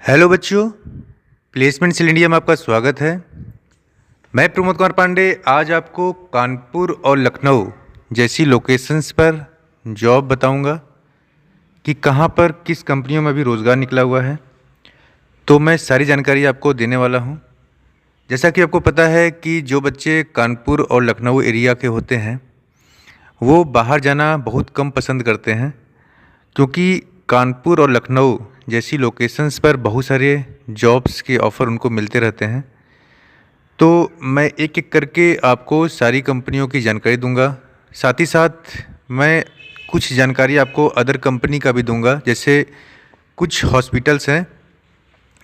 Hello बच्चों, placement cell India में आपका स्वागत है। मैं प्रमोद कुमार पांडे आज आपको कानपुर और लखनऊ जैसी लोकेशंस पर जॉब बताऊंगा कि कहां पर किस कंपनियों में अभी रोज़गार निकला हुआ है। तो मैं सारी जानकारी आपको देने वाला हूं। जैसा कि आपको पता है कि जो बच्चे कानपुर और लखनऊ एरिया के होते हैं वो बाहर जाना बहुत कम पसंद करते हैं, क्योंकि कानपुर और लखनऊ जैसी लोकेशंस पर बहुत सारे जॉब्स के ऑफ़र उनको मिलते रहते हैं। तो मैं एक एक करके आपको सारी कंपनियों की जानकारी दूंगा। साथ ही साथ मैं कुछ जानकारी आपको अदर कंपनी का भी दूंगा। जैसे कुछ हॉस्पिटल्स हैं,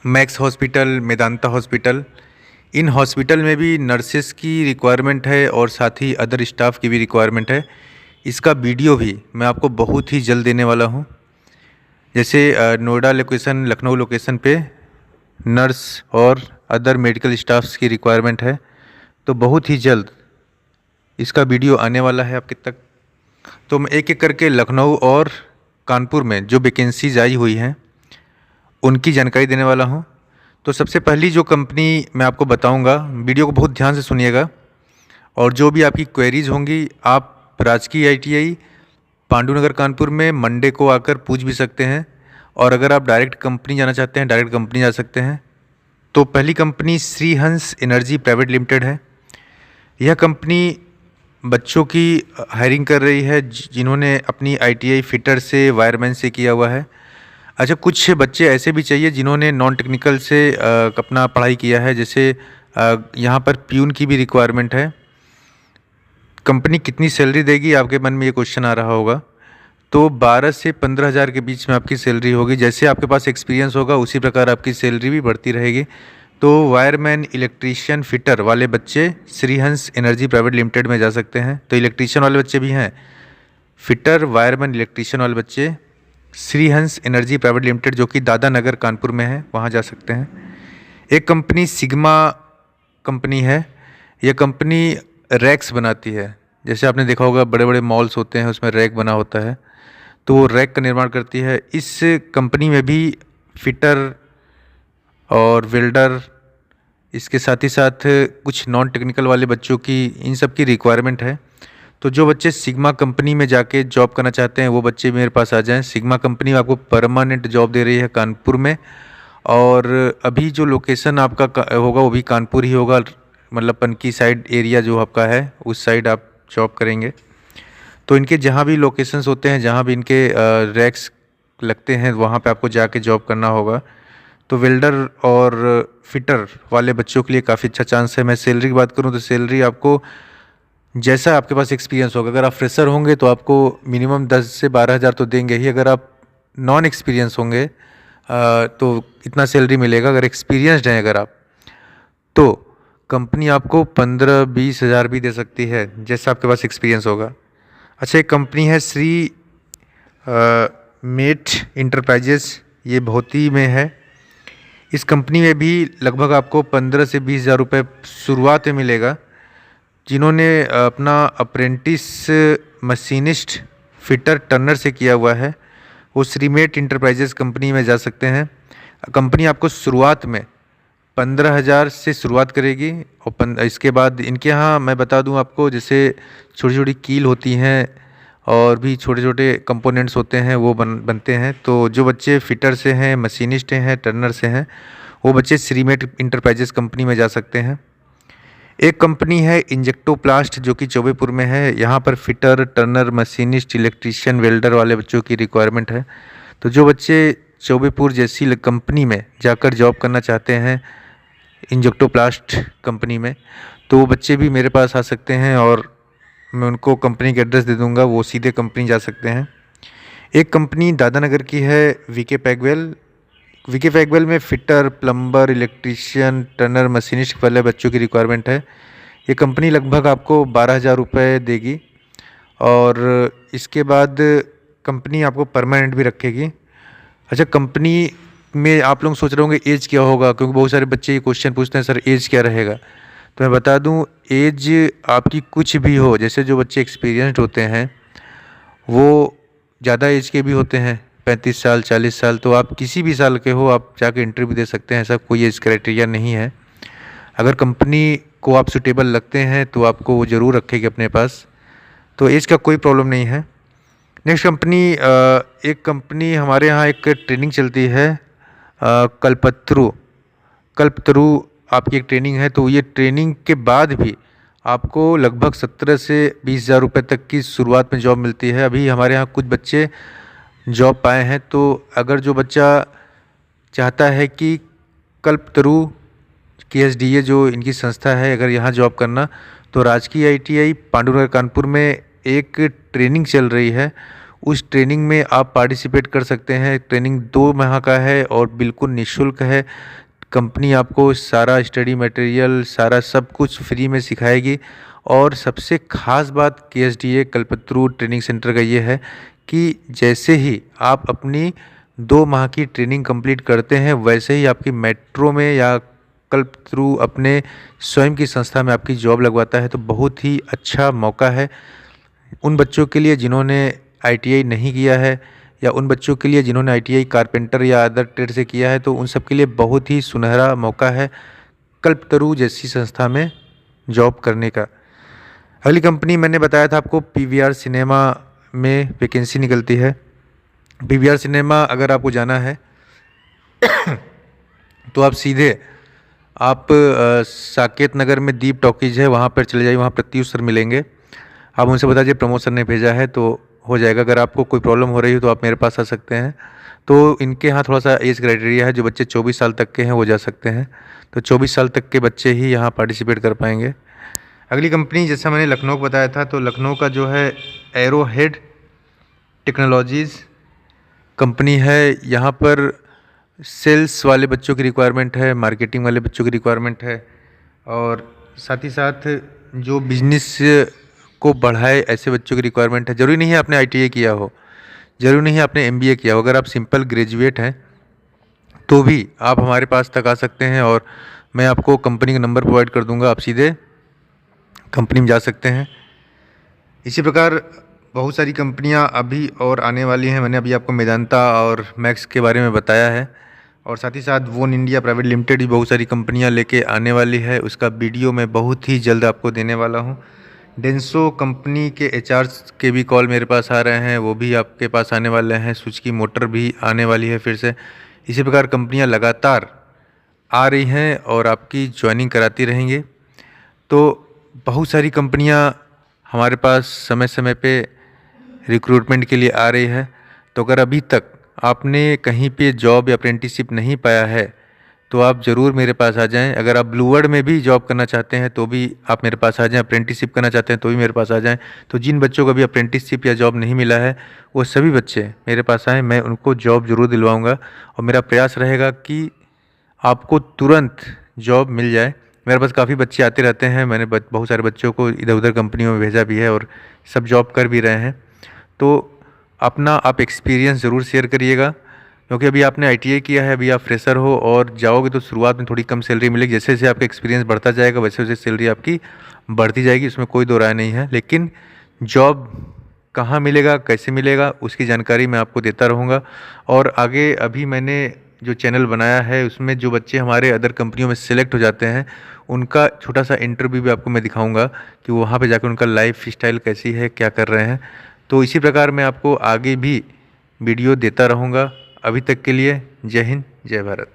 max hospital, Medanta hospital. In hospital में भी नर्सेस की रिक्वायरमेंट है और साथ ही अदर स्टाफ की भी रिक्वायरमेंट है। इसका वीडियो भी मैं आपको बहुत ही जल्द देने वाला हूँ। जैसे नोएडा लोकेशन, लखनऊ लोकेशन पे नर्स और अदर मेडिकल स्टाफ्स की रिक्वायरमेंट है, तो बहुत ही जल्द इसका वीडियो आने वाला है आपके तक। तो मैं एक एक करके लखनऊ और कानपुर में जो वैकेंसीज आई हुई हैं उनकी जानकारी देने वाला हूं। तो सबसे पहली जो कंपनी मैं आपको बताऊंगा, वीडियो को बहुत ध्यान से सुनिएगा और जो भी आपकी क्वेरीज होंगी आप राजकीय ITI पांडुनगर कानपुर में मंडे को आकर पूछ भी सकते हैं। और अगर आप डायरेक्ट कंपनी जाना चाहते हैं, डायरेक्ट कंपनी जा सकते हैं। तो पहली company Shri Hans energy private limited है। यह कंपनी बच्चों की हायरिंग कर रही है जिन्होंने अपनी ITI फिटर से, वायरमैन से किया हुआ है। अच्छा, कुछ बच्चे ऐसे भी चाहिए जिन्होंने नॉन टेक्निकल से अपना पढ़ाई किया है। जैसे यहाँ पर प्यून की भी रिक्वायरमेंट है। कंपनी कितनी सैलरी देगी, आपके मन में ये क्वेश्चन आ रहा होगा। तो 12 से 15 हज़ार के बीच में आपकी सैलरी होगी। जैसे आपके पास एक्सपीरियंस होगा उसी प्रकार आपकी सैलरी भी बढ़ती रहेगी। तो वायरमैन, इलेक्ट्रीशियन, फिटर वाले बच्चे Shri Hans energy private limited में जा सकते हैं। तो इलेक्ट्रीशियन वाले बच्चे भी हैं, फिटर, वायरमैन, इलेक्ट्रीशियन वाले बच्चे Shri Hans energy private limited जो कि दादा नगर कानपुर में है, वहाँ जा सकते हैं। एक कंपनी सिग्मा कंपनी है। यह कंपनी रैक्स बनाती है। जैसे आपने देखा होगा बड़े बड़े मॉल्स होते हैं उसमें रैक बना होता है, तो वो रैक का निर्माण करती है। इस कंपनी में भी फिटर और वेल्डर, इसके साथ ही साथ कुछ नॉन टेक्निकल वाले बच्चों की, इन सब की रिक्वायरमेंट है। तो जो बच्चे सिग्मा कंपनी में जाके जॉब करना चाहते हैं वो बच्चे मेरे पास आ जाएं। सिग्मा कंपनी आपको परमानेंट जॉब दे रही है कानपुर में, और अभी जो लोकेशन आपका होगा वो भी कानपुर ही होगा। मतलब पनकी साइड एरिया जो आपका है उस साइड आप जॉब करेंगे। तो इनके जहाँ भी लोकेशंस होते हैं, जहाँ भी इनके रैक्स लगते हैं, वहाँ पे आपको जाके जॉब करना होगा। तो वेल्डर और फिटर वाले बच्चों के लिए काफ़ी अच्छा चांस है। मैं सैलरी की बात करूँ तो सैलरी आपको जैसा आपके पास एक्सपीरियंस होगा, अगर आप फ्रेशर होंगे तो आपको मिनिमम 10 से 12 हज़ार तो देंगे ही। अगर आप नॉन एक्सपीरियंस होंगे तो इतना सैलरी मिलेगा। अगर एक्सपीरियंसड हैं अगर आप, तो कंपनी आपको 15-20 हज़ार भी दे सकती है, जैसा आपके पास एक्सपीरियंस होगा। अच्छा, एक कंपनी है श्री मेट इंटरप्राइजेस, ये भोती में है। इस कंपनी में भी लगभग आपको 15 से 20 हज़ार रुपये शुरुआत में मिलेगा। जिन्होंने अपना अप्रेंटिस मशीनिस्ट, फिटर, टर्नर से किया हुआ है वो श्रीमेट इंटरप्राइजेस कंपनी में जा सकते हैं। कंपनी आपको शुरुआत में 15 हज़ार से शुरुआत करेगी और इसके बाद इनके यहाँ मैं बता दूं आपको, जैसे छोटी छोटी कील होती हैं और भी छोटे छोटे कंपोनेंट्स होते हैं वो बनते हैं। तो जो बच्चे फिटर से हैं, मशीनिस्ट हैं, टर्नर से हैं, वो बच्चे श्रीमेट इंटरप्राइजेस कंपनी में जा सकते हैं। एक कंपनी है इंजेक्टोप्लास्ट जो कि चौबेपुर में है। यहाँ पर fitter, Turner, machinist, electrician, welder वाले बच्चों की रिक्वायरमेंट है। तो जो बच्चे चौबेपुर जैसी कंपनी में जाकर जॉब करना चाहते हैं, इंजेक्टोप्लास्ट कंपनी में, तो वो बच्चे भी मेरे पास आ सकते हैं और मैं उनको कंपनी का एड्रेस दे दूँगा, वो सीधे कंपनी जा सकते हैं। एक कंपनी दादानगर की है, वीके पैगवेल। वीके पैगवेल में fitter, plumber, electrician, Turner, machinist वाले बच्चों की रिक्वायरमेंट है। ये कंपनी लगभग आपको 12 हज़ार रुपये देगी और इसके बाद कंपनी आपको परमानेंट भी रखेगी। अच्छा, कंपनी में आप लोग सोच रहे होंगे एज क्या होगा, क्योंकि बहुत सारे बच्चे ये क्वेश्चन पूछते हैं सर एज क्या रहेगा। तो मैं बता दूं, एज आपकी कुछ भी हो। जैसे जो बच्चे एक्सपीरियंस्ड होते हैं वो ज़्यादा एज के भी होते हैं, 35 साल 40 साल, तो आप किसी भी साल के हो, आप जाके इंटरव्यू दे सकते हैं। ऐसा कोई एज क्राइटेरिया नहीं है। अगर कंपनी को आप सूटेबल लगते हैं तो आपको वो ज़रूर रखेगी अपने पास, तो एज का कोई प्रॉब्लम नहीं है। नेक्स्ट कंपनी, एक कंपनी हमारे यहाँ एक ट्रेनिंग चलती है, कल्पतरु। कल्पतरु आपकी एक ट्रेनिंग है, तो ये ट्रेनिंग के बाद भी आपको लगभग 17 से 20 हज़ार रुपये तक की शुरुआत में जॉब मिलती है। अभी हमारे यहाँ कुछ बच्चे जॉब पाए हैं, तो अगर जो बच्चा चाहता है कि कल्पतरु KSDA जो इनकी संस्था है, अगर यहाँ जॉब करना, तो राजकीय ITI पांडुनगर कानपुर में एक ट्रेनिंग चल रही है। उस ट्रेनिंग में आप पार्टिसिपेट कर सकते हैं। ट्रेनिंग 2 माह का है और बिल्कुल निःशुल्क है। कंपनी आपको सारा स्टडी मटेरियल, सारा सब कुछ फ्री में सिखाएगी। और सबसे ख़ास बात KSDA कल्पतरु ट्रेनिंग सेंटर का ये है कि जैसे ही आप अपनी 2 माह की ट्रेनिंग कंप्लीट करते हैं, वैसे ही आपकी मेट्रो में या कल्पतरु अपने स्वयं की संस्था में आपकी जॉब लगवाता है। तो बहुत ही अच्छा मौका है उन बच्चों के लिए जिन्होंने ITI नहीं किया है, या उन बच्चों के लिए जिन्होंने ITI कारपेंटर या अदर ट्रेड से किया है, तो उन सब के लिए बहुत ही सुनहरा मौका है कल्पतरु जैसी संस्था में जॉब करने का। अगली कंपनी मैंने बताया था आपको, PVR सिनेमा में वैकेंसी निकलती है। PVR सिनेमा अगर आपको जाना है तो आप सीधे साकेत नगर में दीप टॉकीज है, वहाँ पर चले जाइए। वहाँ प्रत्युष सर मिलेंगे। आप उनसे बता दीजिए प्रमोद सर ने भेजा है, तो हो जाएगा। अगर आपको कोई प्रॉब्लम हो रही हो तो आप मेरे पास आ सकते हैं। तो इनके यहाँ थोड़ा सा एज क्राइटेरिया है, जो बच्चे 24 साल तक के हैं वो जा सकते हैं। तो 24 साल तक के बच्चे ही यहाँ पार्टिसिपेट कर पाएंगे। अगली कंपनी, जैसा मैंने लखनऊ को बताया था, तो लखनऊ का जो है एरोहेड टेक्नोलॉजीज़ कंपनी है। यहाँ पर सेल्स वाले बच्चों की रिक्वायरमेंट है, मार्केटिंग वाले बच्चों की रिक्वायरमेंट है, और साथ ही साथ जो बिजनेस को बढ़ाए ऐसे बच्चों की रिक्वायरमेंट है। ज़रूरी नहीं है आपने ITI किया हो, ज़रूरी नहीं है आपने MBA किया हो। अगर आप सिंपल ग्रेजुएट हैं तो भी आप हमारे पास तक आ सकते हैं, और मैं आपको कंपनी का नंबर प्रोवाइड कर दूंगा, आप सीधे कंपनी में जा सकते हैं। इसी प्रकार बहुत सारी कंपनियां अभी और आने वाली हैं। मैंने अभी आपको मेदांता और मैक्स के बारे में बताया है, और साथ ही साथ वोन इंडिया प्राइवेट लिमिटेड भी बहुत सारी कंपनियां लेके आने वाली है। उसका वीडियो मैं बहुत ही जल्द आपको देने वाला हूं। डेंसो कंपनी के HR के भी कॉल मेरे पास आ रहे हैं, वो भी आपके पास आने वाले हैं। सुजुकी मोटर भी आने वाली है फिर से। इसी प्रकार कंपनियां लगातार आ रही हैं और आपकी ज्वाइनिंग कराती रहेंगे। तो बहुत सारी कंपनियां हमारे पास समय समय पे रिक्रूटमेंट के लिए आ रही है। तो अगर अभी तक आपने कहीं पे जॉब या अप्रेंटिसशिप नहीं पाया है तो आप ज़रूर मेरे पास आ जाएं। अगर आप ब्लू वर्ल्ड में भी जॉब करना चाहते हैं तो भी आप मेरे पास आ जाएं। अप्रेंटिसशिप करना चाहते हैं तो भी मेरे पास आ जाएं। तो जिन बच्चों को अभी अप्रेंटिसशिप या जॉब नहीं मिला है, वो सभी बच्चे मेरे पास आएँ, मैं उनको जॉब ज़रूर दिलवाऊँगा। और मेरा प्रयास रहेगा कि आपको तुरंत जॉब मिल जाए। मेरे पास काफ़ी बच्चे आते रहते हैं, मैंने बहुत सारे बच्चों को इधर उधर कंपनियों में भेजा भी है और सब जॉब कर भी रहे हैं। तो अपना आप एक्सपीरियंस ज़रूर शेयर करिएगा, क्योंकि अभी आपने ITI किया है, अभी आप फ्रेशर हो और जाओगे तो शुरुआत में थोड़ी कम सैलरी मिलेगी। जैसे जैसे आपका एक्सपीरियंस बढ़ता जाएगा वैसे वैसे सैलरी आपकी बढ़ती जाएगी, इसमें कोई दो राय नहीं है। लेकिन जॉब कहाँ मिलेगा, कैसे मिलेगा, उसकी जानकारी मैं आपको देता रहूँगा। और आगे अभी मैंने जो चैनल बनाया है उसमें जो बच्चे हमारे अदर कंपनियों में सेलेक्ट हो जाते हैं उनका छोटा सा इंटरव्यू भी आपको मैं दिखाऊंगा कि वहाँ पे जाकर उनका लाइफ स्टाइल कैसी है, क्या कर रहे हैं। तो इसी प्रकार मैं आपको आगे भी वीडियो देता रहूँगा। अभी तक के लिए जय हिंद, जय भारत।